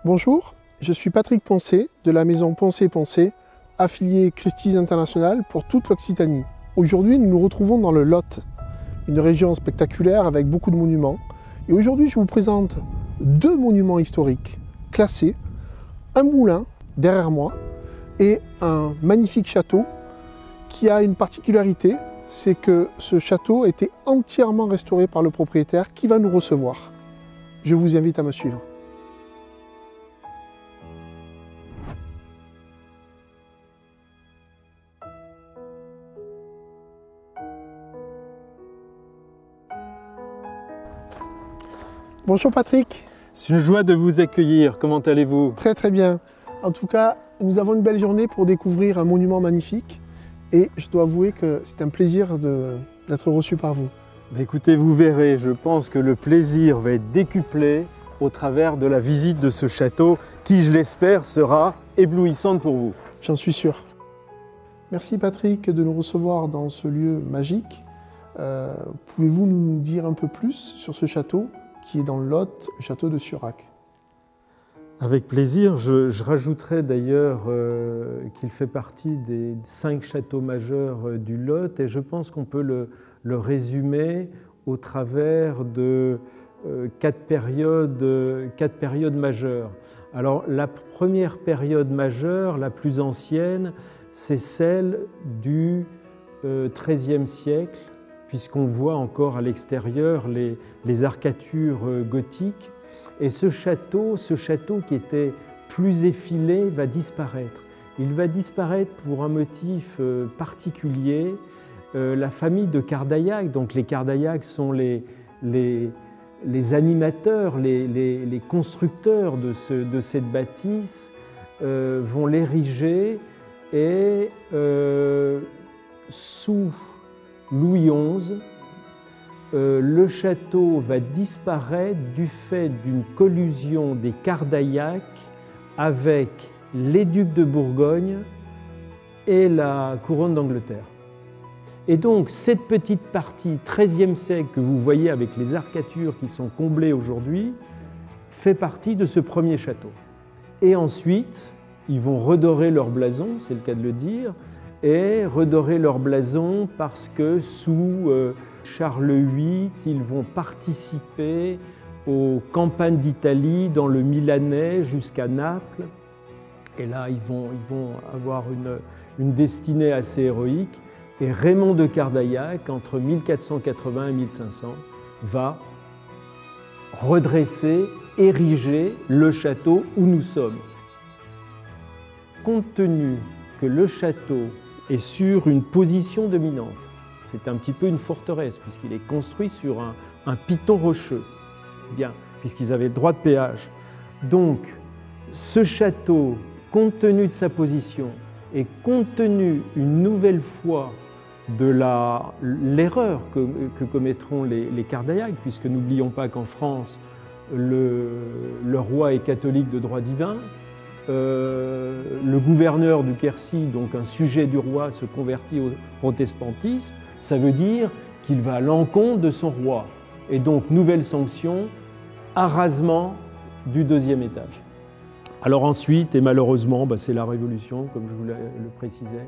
Bonjour, je suis Patrick Poncet de la maison Poncet, affiliée Christie's International pour toute l'Occitanie. Aujourd'hui, nous nous retrouvons dans le Lot, une région spectaculaire avec beaucoup de monuments. Et aujourd'hui, je vous présente deux monuments historiques classés, un moulin derrière moi et un magnifique château qui a une particularité, c'est que ce château a été entièrement restauré par le propriétaire qui va nous recevoir. Je vous invite à me suivre. Bonjour Patrick. C'est une joie de vous accueillir. Comment allez-vous? Très très bien. En tout cas, nous avons une belle journée pour découvrir un monument magnifique et je dois avouer que c'est un plaisir d'être reçu par vous. Écoutez, vous verrez, je pense que le plaisir va être décuplé au travers de la visite de ce château qui, je l'espère, sera éblouissante pour vous. J'en suis sûr. Merci Patrick de nous recevoir dans ce lieu magique. Pouvez-vous nous dire un peu plus sur ce château qui est dans le Lot, le château de Surac? Avec plaisir. Je rajouterai d'ailleurs qu'il fait partie des 5 châteaux majeurs du Lot et je pense qu'on peut le résumer au travers de 4 périodes majeures. Alors la première période majeure, la plus ancienne, c'est celle du XIIIe siècle, puisqu'on voit encore à l'extérieur les arcatures gothiques. Et ce château qui était plus effilé va disparaître. Il va disparaître pour un motif particulier. La famille de Cardaillac, donc les Cardaillac sont les animateurs, les constructeurs de cette bâtisse, vont l'ériger et sous Louis XI, le château va disparaître du fait d'une collusion des Cardaillac avec les ducs de Bourgogne et la couronne d'Angleterre. Et donc cette petite partie XIIIe siècle que vous voyez avec les arcatures qui sont comblées aujourd'hui fait partie de ce premier château. Et ensuite, ils vont redorer leur blason, c'est le cas de le dire, et redorer leur blason parce que sous Charles VIII, ils vont participer aux campagnes d'Italie dans le Milanais jusqu'à Naples. Et là, ils vont avoir une destinée assez héroïque. Et Raymond de Cardaillac, entre 1480 et 1500, va redresser, ériger le château où nous sommes. Compte tenu que le château est sur une position dominante, c'est un petit peu une forteresse puisqu'il est construit sur un piton rocheux, bien, puisqu'ils avaient le droit de péage. Donc, ce château, compte tenu de sa position et compte tenu une nouvelle fois de l'erreur que commettront les Cardaillac, puisque n'oublions pas qu'en France, le roi est catholique de droit divin, le gouverneur du Quercy, donc un sujet du roi, se convertit au protestantisme, ça veut dire qu'il va à l'encontre de son roi. Et donc, nouvelle sanction, arasement du 2e étage. Alors ensuite, et malheureusement, c'est la Révolution, comme je vous le précisais.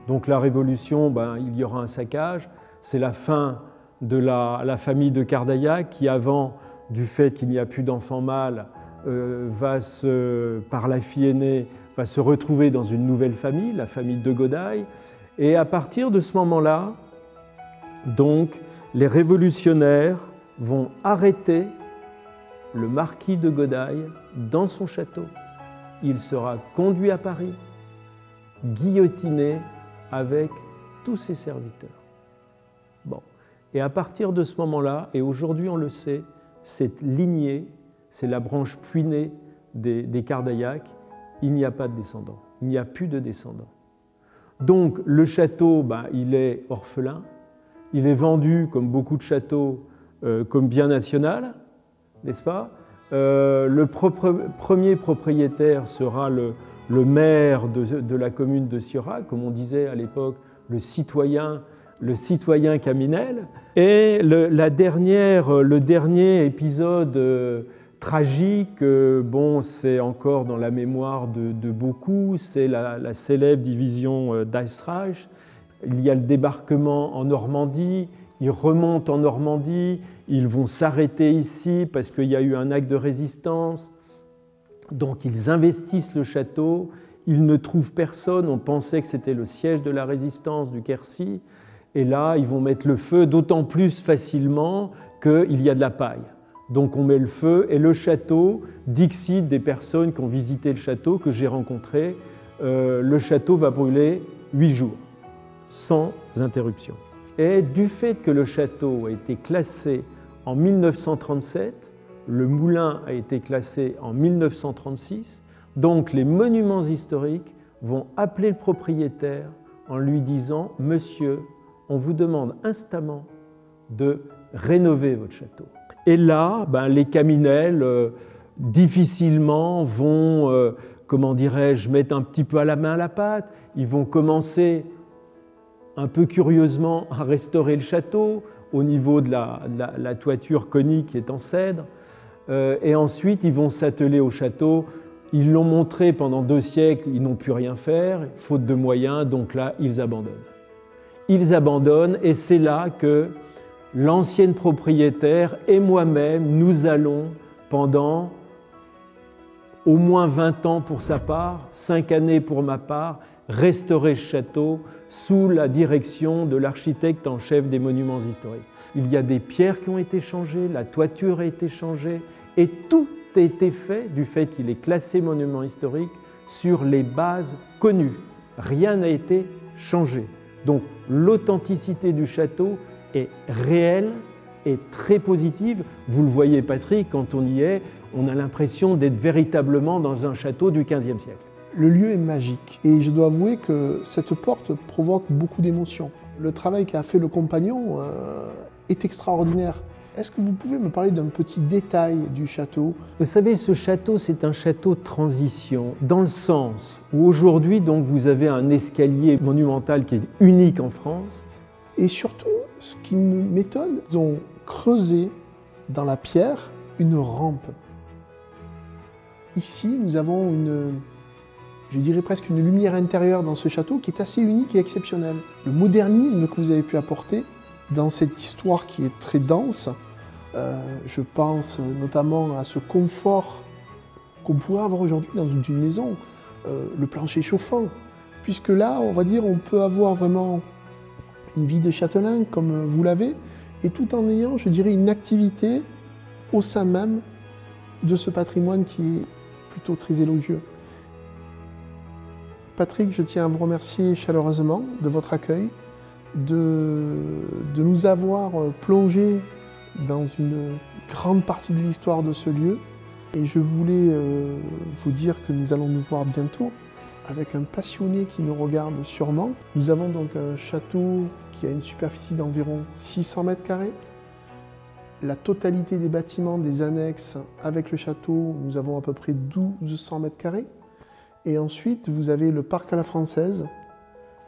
Donc la Révolution, il y aura un saccage, c'est la fin de la famille de Cardaillac qui, avant, du fait qu'il n'y a plus d'enfants mâles, par la fille aînée, va se retrouver dans une nouvelle famille, la famille de Godaille. Et à partir de ce moment-là, donc, les révolutionnaires vont arrêter le marquis de Godaille dans son château. Il sera conduit à Paris, guillotiné avec tous ses serviteurs. Bon. Et à partir de ce moment-là, et aujourd'hui on le sait, cette lignée, c'est la branche puinée des Cardaillac, il n'y a pas de descendants, il n'y a plus de descendants. Donc le château, il est orphelin, il est vendu, comme beaucoup de châteaux, comme bien national, n'est-ce pas? Le premier propriétaire sera le maire de la commune de Surac, comme on disait à l'époque, le citoyen Caminel. Et le dernier épisode tragique, bon, c'est encore dans la mémoire de beaucoup, c'est la célèbre division d'Eisenach. Il y a le débarquement en Normandie, ils remontent en Normandie, ils vont s'arrêter ici parce qu'il y a eu un acte de résistance. Donc ils investissent le château, ils ne trouvent personne, on pensait que c'était le siège de la résistance du Quercy, et là ils vont mettre le feu d'autant plus facilement qu'il y a de la paille. Donc on met le feu, et le château, dixit des personnes qui ont visité le château, que j'ai rencontrées, le château va brûler 8 jours, sans interruption. Et du fait que le château a été classé en 1937, le moulin a été classé en 1936, donc les monuments historiques vont appeler le propriétaire en lui disant « Monsieur, on vous demande instamment de rénover votre château ». Et là, les Caminel difficilement vont, comment dirais-je, mettre un petit peu à la main à la pâte. Ils vont commencer un peu curieusement à restaurer le château au niveau de la toiture conique qui est en cèdre. Et ensuite, ils vont s'atteler au château. Ils l'ont montré pendant 2 siècles, ils n'ont pu rien faire, faute de moyens, donc là, ils abandonnent. Ils abandonnent, et c'est là que l'ancienne propriétaire et moi-même, nous allons, pendant au moins 20 ans pour sa part, 5 années pour ma part, restaurer ce château sous la direction de l'architecte en chef des monuments historiques. Il y a des pierres qui ont été changées, la toiture a été changée, et tout a été fait, du fait qu'il est classé monument historique, sur les bases connues. Rien n'a été changé. Donc l'authenticité du château est réelle et très positive. Vous le voyez, Patrick, quand on y est, on a l'impression d'être véritablement dans un château du XVe siècle. Le lieu est magique, et je dois avouer que cette porte provoque beaucoup d'émotions. Le travail qu'a fait le compagnon est extraordinaire. Est-ce que vous pouvez me parler d'un petit détail du château? Vous savez, ce château, c'est un château de transition, dans le sens où aujourd'hui, donc, vous avez un escalier monumental qui est unique en France. Et surtout, ce qui m'étonne, ils ont creusé dans la pierre une rampe. Ici, nous avons je dirais presque une lumière intérieure dans ce château qui est assez unique et exceptionnelle. Le modernisme que vous avez pu apporter dans cette histoire qui est très dense, je pense notamment à ce confort qu'on pourrait avoir aujourd'hui dans une maison, le plancher chauffant, puisque là, on va dire, on peut avoir vraiment une vie de châtelain comme vous l'avez, et tout en ayant, je dirais, une activité au sein même de ce patrimoine qui est plutôt très élogieux. Patrick, je tiens à vous remercier chaleureusement de votre accueil, de nous avoir plongé dans une grande partie de l'histoire de ce lieu. Et je voulais vous dire que nous allons nous voir bientôt avec un passionné qui nous regarde sûrement. Nous avons donc un château qui a une superficie d'environ 600 mètres carrés. La totalité des bâtiments, des annexes avec le château, nous avons à peu près 1200 mètres carrés. Et ensuite, vous avez le parc à la française,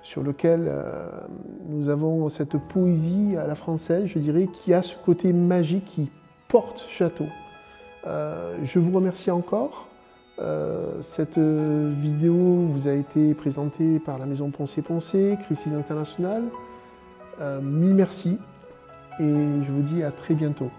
sur lequel nous avons cette poésie à la française, je dirais, qui a ce côté magique qui porte ce château. Je vous remercie encore. Cette vidéo vous a été présentée par la maison Poncé, Christie's International. Mille merci et je vous dis à très bientôt.